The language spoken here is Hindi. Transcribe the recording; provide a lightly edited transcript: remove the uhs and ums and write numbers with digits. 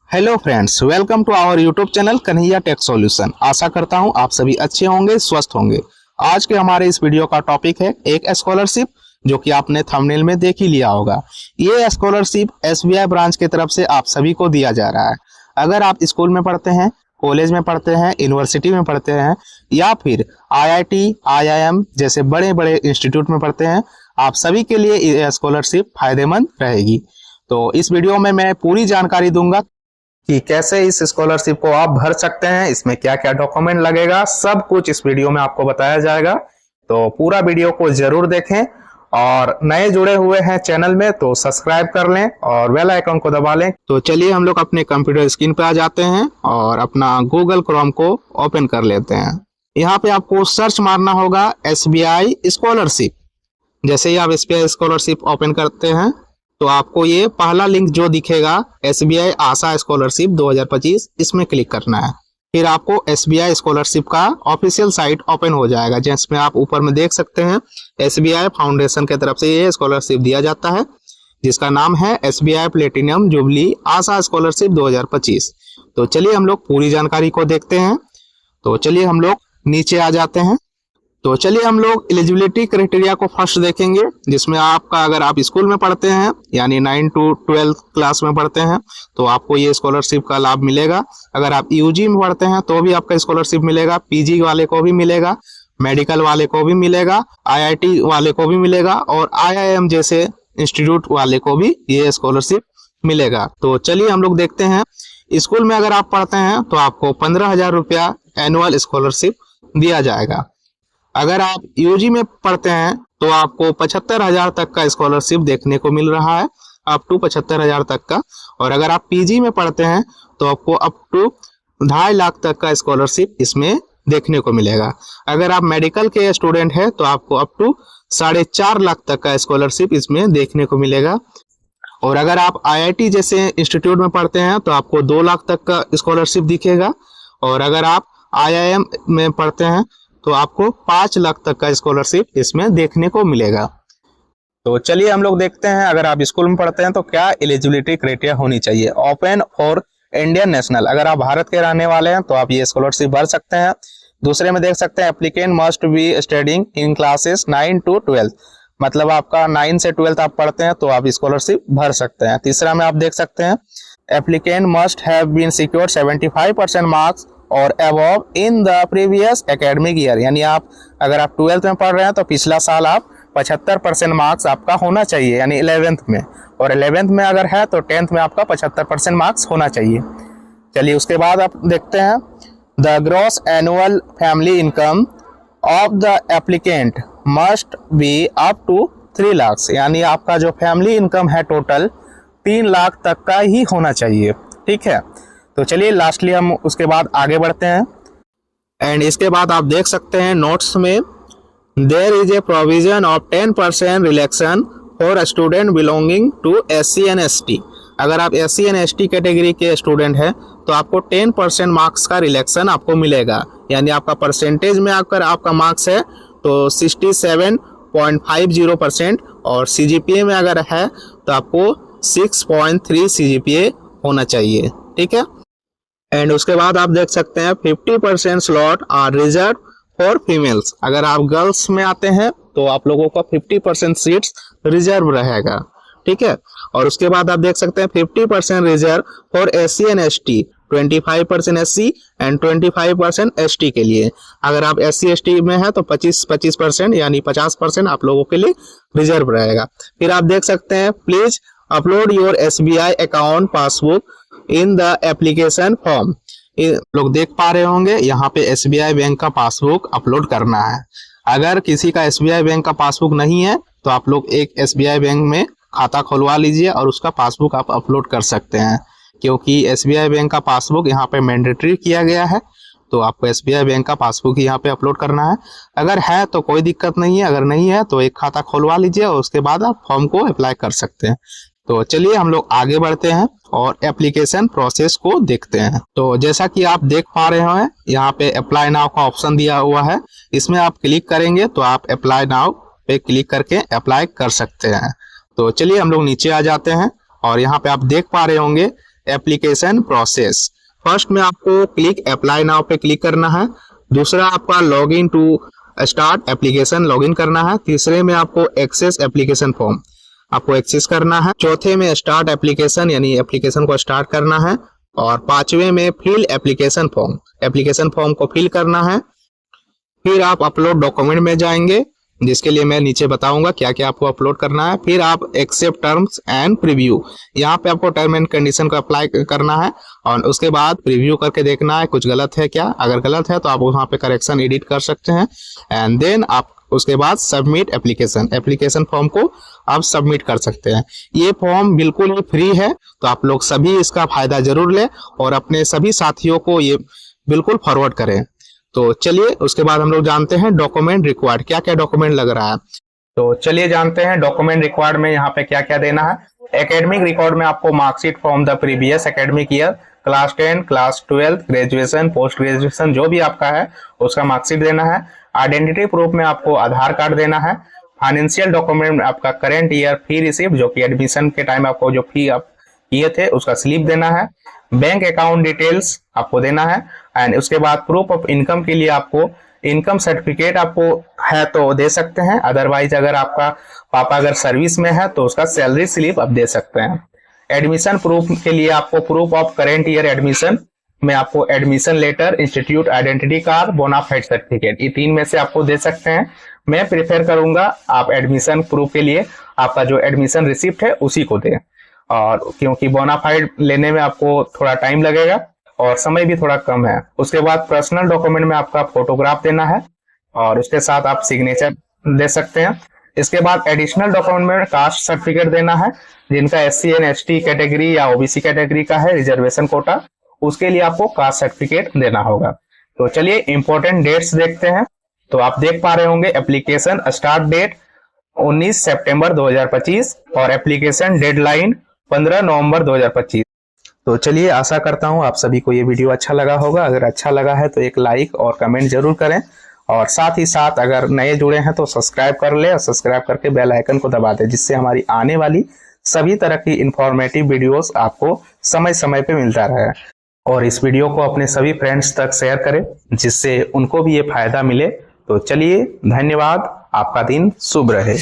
Hello friends, welcome to our YouTube channel Kanhaiya tech solution. आशा करता हूं आप सभी अच्छे होंगे, स्वस्थ होंगे। आज के हमारे इस वीडियो का टॉपिक है एक स्कॉलरशिप, जो कि आपने थंबनेल में देख ही लिया होगा। ये स्कॉलरशिप एसबीआई ब्रांच की तरफ से आप सभी को दिया जा रहा है। अगर आप स्कूल में पढ़ते हैं, कॉलेज में पढ़ते हैं, यूनिवर्सिटी में पढ़ते हैं या फिर आईआईटी, आईआईएम जैसे बड़े बड़े इंस्टीट्यूट में पढ़ते हैं, आप सभी के लिए ये स्कॉलरशिप फायदेमंद रहेगी। तो इस वीडियो में मैं पूरी जानकारी दूंगा कि कैसे इस स्कॉलरशिप को आप भर सकते हैं, इसमें क्या क्या डॉक्यूमेंट लगेगा, सब कुछ इस वीडियो में आपको बताया जाएगा। तो पूरा वीडियो को जरूर देखें और नए जुड़े हुए हैं चैनल में तो सब्सक्राइब कर लें और बेल आइकन को दबा लें। तो चलिए हम लोग अपने कंप्यूटर स्क्रीन पे आ जाते हैं और अपना गूगल क्रोम को ओपन कर लेते हैं। यहाँ पे आपको सर्च मारना होगा एसबीआई स्कॉलरशिप। जैसे ही आप एसबीआई स्कॉलरशिप ओपन करते हैं तो आपको ये पहला लिंक जो दिखेगा एसबीआई आशा स्कॉलरशिप 2025, इसमें क्लिक करना है। फिर आपको एसबीआई स्कॉलरशिप का ऑफिशियल साइट ओपन हो जाएगा, जिसमें आप ऊपर में देख सकते हैं एसबीआई फाउंडेशन की तरफ से ये स्कॉलरशिप दिया जाता है, जिसका नाम है एसबीआई प्लेटिनम जुबली आशा स्कॉलरशिप 2025। तो चलिए हम लोग पूरी जानकारी को देखते हैं। तो चलिए हम लोग नीचे आ जाते हैं। तो चलिए हम लोग एलिजिबिलिटी क्राइटेरिया को फर्स्ट देखेंगे, जिसमें आपका अगर आप स्कूल में पढ़ते हैं यानी 9 to 12 क्लास में पढ़ते हैं तो आपको ये स्कॉलरशिप का लाभ मिलेगा। अगर आप यूजी में पढ़ते हैं तो भी आपका स्कॉलरशिप मिलेगा, पीजी वाले को भी मिलेगा, मेडिकल वाले को भी मिलेगा, आईआईटी वाले को भी मिलेगा और आईआईएम जैसे इंस्टीट्यूट वाले को भी ये स्कॉलरशिप मिलेगा। तो चलिए हम लोग देखते हैं। स्कूल में अगर आप पढ़ते हैं तो आपको 15,000 रुपया एनुअल स्कॉलरशिप दिया जाएगा। अगर आप यूजी में पढ़ते हैं तो आपको 75,000 तक का स्कॉलरशिप देखने को मिल रहा है, अप टू 75,000 तक का। और अगर आप पीजी में पढ़ते हैं तो आपको अप टू 2.5 लाख तक का स्कॉलरशिप इसमें देखने को मिलेगा। अगर आप मेडिकल के स्टूडेंट हैं तो आपको अप टू 4.5 लाख तक का स्कॉलरशिप इसमें देखने को मिलेगा। और अगर आप आईआईटी जैसे इंस्टीट्यूट में पढ़ते हैं तो आपको 2 लाख तक का स्कॉलरशिप दिखेगा। और अगर आप आईआईएम में पढ़ते हैं तो आपको 5 लाख तक का स्कॉलरशिप इसमें देखने को मिलेगा। तो चलिए हम लोग देखते हैं, अगर आप स्कूल में पढ़ते हैं तो क्या एलिजिबिलिटी क्राइटेरिया होनी चाहिए। ओपन फॉर इंडियन नेशनल, अगर आप भारत के रहने वाले हैं तो आप ये स्कॉलरशिप भर सकते हैं। दूसरे में देख सकते हैं applicant must be studying in classes 9 to 12, मतलब आपका 9 से 12 आप पढ़ते हैं तो आप स्कॉलरशिप भर सकते हैं। तीसरा में आप देख सकते हैं applicant must have been secured 75% marks और above in the previous academic year, यानी आप अगर आप 12th में पढ़ रहे हैं तो पिछला साल आप 75% मार्क्स आपका होना चाहिए, यानी 11th में। और 11th में अगर है तो 10th में आपका 75% मार्क्स होना चाहिए। चलिए उसके बाद आप देखते हैं the gross annual family income of the applicant must be up to 3 lakh, यानी आपका जो फैमिली इनकम है टोटल 3 लाख तक का ही होना चाहिए। ठीक है, तो चलिए लास्टली हम उसके बाद आगे बढ़ते हैं। एंड इसके बाद आप देख सकते हैं नोट्स में there is a provision of 10% relaxation for student belonging to SC and ST। अगर आप SC and ST कैटेगरी के स्टूडेंट हैं तो आपको 10% मार्क्स का रिलैक्सन आपको मिलेगा, यानी आपका परसेंटेज में अगर आपका मार्क्स है तो 67.50% और CGPA में अगर है तो आपको 6.3 CGPA होना चाहिए। ठीक है, एंड उसके बाद आप देख सकते हैं 50% slot are reserved for females. अगर आप गर्ल्स में आते हैं तो आप लोगों का 50% सीट्स रिजर्व रहेगा। ठीक है, और उसके बाद आप देख सकते हैं 50% reserve for SC and ST, 25% SC and 25% ST के लिए। अगर आप SC ST में है तो 25% यानी 50% आप लोगों के लिए रिजर्व रहेगा। फिर आप देख सकते हैं please upload your SBI account passbook in the application form. लोग देख पा रहे होंगे यहाँ पे SBI बैंक का पासबुक अपलोड करना है। अगर किसी का SBI बैंक का पासबुक नहीं है तो आप लोग एक SBI बैंक में खाता खुलवा लीजिए और उसका पासबुक आप अपलोड कर सकते हैं, क्योंकि SBI बैंक का पासबुक यहाँ पे मैंडेटरी किया गया है। तो आपको SBI बैंक का पासबुक यहाँ पे अपलोड करना है। अगर है तो कोई दिक्कत नहीं है, अगर नहीं है तो एक खाता खुलवा लीजिए और उसके बाद आप फॉर्म को अप्लाई कर सकते हैं। तो चलिए हम लोग आगे बढ़ते हैं और एप्लीकेशन प्रोसेस को देखते हैं। तो जैसा कि आप देख पा रहे हैं यहाँ पे अप्लाई नाउ का ऑप्शन दिया हुआ है, इसमें आप क्लिक करेंगे तो आप अप्लाई नाउ पे क्लिक करके अप्लाई कर सकते हैं। तो चलिए हम लोग नीचे आ जाते हैं और यहाँ पे आप देख पा रहे होंगे एप्लीकेशन प्रोसेस। फर्स्ट में आपको क्लिक अप्लाई नाउ पे क्लिक करना है। दूसरा आपका log in to start application login करना है। तीसरे में आपको एक्सेस एप्लीकेशन फॉर्म आपको एक्सेस करना है। चौथे में स्टार्ट एप्लीकेशन यानी एप्लीकेशन को स्टार्ट करना है। और पांचवे में फिल एप्लीकेशन फॉर्म को फिल करना है। फिर आप अपलोड डॉक्यूमेंट में जाएंगे, जिसके लिए मैं नीचे बताऊंगा क्या क्या आपको अपलोड करना है। फिर आप एक्सेप्ट टर्म्स एंड प्रीव्यू, यहाँ पे आपको टर्म एंड कंडीशन को अप्लाई करना है और उसके बाद प्रीव्यू करके देखना है कुछ गलत है क्या। अगर गलत है तो आप वहाँ पे करेक्शन एडिट कर सकते हैं। एंड देन आप उसके बाद सबमिट एप्लीकेशन फॉर्म को आप सबमिट कर सकते हैं। ये फॉर्म बिल्कुल ही फ्री है, तो आप लोग सभी इसका फायदा जरूर लें और अपने सभी साथियों को ये बिल्कुल फॉरवर्ड करें। तो चलिए उसके बाद हम लोग जानते हैं डॉक्यूमेंट रिक्वायर्ड, क्या क्या डॉक्यूमेंट लग रहा है। तो चलिए जानते हैं डॉक्यूमेंट रिक्वायर्ड में यहाँ पे क्या क्या देना है। एकेडमिक रिकॉर्ड में आपको marksheet from the previous academic year, class 10, class 12, graduation, post graduation जो भी आपका है उसका मार्कशीट देना है। आइडेंटिटी प्रूफ में आपको आधार कार्ड देना है। फाइनेंशियल डॉक्यूमेंट में आपका करंट ईयर फी रिसिप्ट, जो कि एडमिशन के टाइम आपको जो फी आप किए थे उसका स्लिप देना है। बैंक अकाउंट डिटेल्स आपको देना है। एंड उसके बाद प्रूफ ऑफ इनकम के लिए आपको इनकम सर्टिफिकेट आपको है तो दे सकते हैं, अदरवाइज अगर आपका पापा अगर सर्विस में है तो उसका सैलरी स्लिप आप दे सकते हैं। एडमिशन प्रूफ के लिए आपको proof of current year admission में आपको admission letter, institute identity card, bonafide certificate, ये 3 में से आपको दे सकते हैं। मैं प्रेफर करूंगा आप एडमिशन प्रूफ के लिए आपका जो एडमिशन रिसिप्ट है उसी को दें, और क्योंकि बोनाफाइड लेने में आपको थोड़ा टाइम लगेगा और समय भी थोड़ा कम है। उसके बाद पर्सनल डॉक्यूमेंट में आपका फोटोग्राफ देना है और उसके साथ आप सिग्नेचर दे सकते हैं। इसके बाद एडिशनल डॉक्यूमेंट में कास्ट सर्टिफिकेट देना है। जिनका SC एंड ST कैटेगरी या OBC कैटेगरी का है रिजर्वेशन कोटा, उसके लिए आपको कास्ट सर्टिफिकेट देना होगा। तो चलिए इंपॉर्टेंट डेट्स देखते हैं। तो आप देख पा रहे होंगे एप्लीकेशन स्टार्ट डेट 19 सितंबर 2025 और एप्लीकेशन डेडलाइन 15 नवंबर 2025। तो चलिए आशा करता हूं आप सभी को ये वीडियो अच्छा लगा होगा। अगर अच्छा लगा है तो एक लाइक और कमेंट जरूर करें, और साथ ही साथ अगर नए जुड़े हैं तो सब्सक्राइब कर ले और सब्सक्राइब करके बेल आइकन को दबा दें, जिससे हमारी आने वाली सभी तरह की इंफॉर्मेटिव वीडियोस आपको समय समय पे मिलता रहे। और इस वीडियो को अपने सभी फ्रेंड्स तक शेयर करें, जिससे उनको भी ये फायदा मिले। तो चलिए धन्यवाद, आपका दिन शुभ रहे।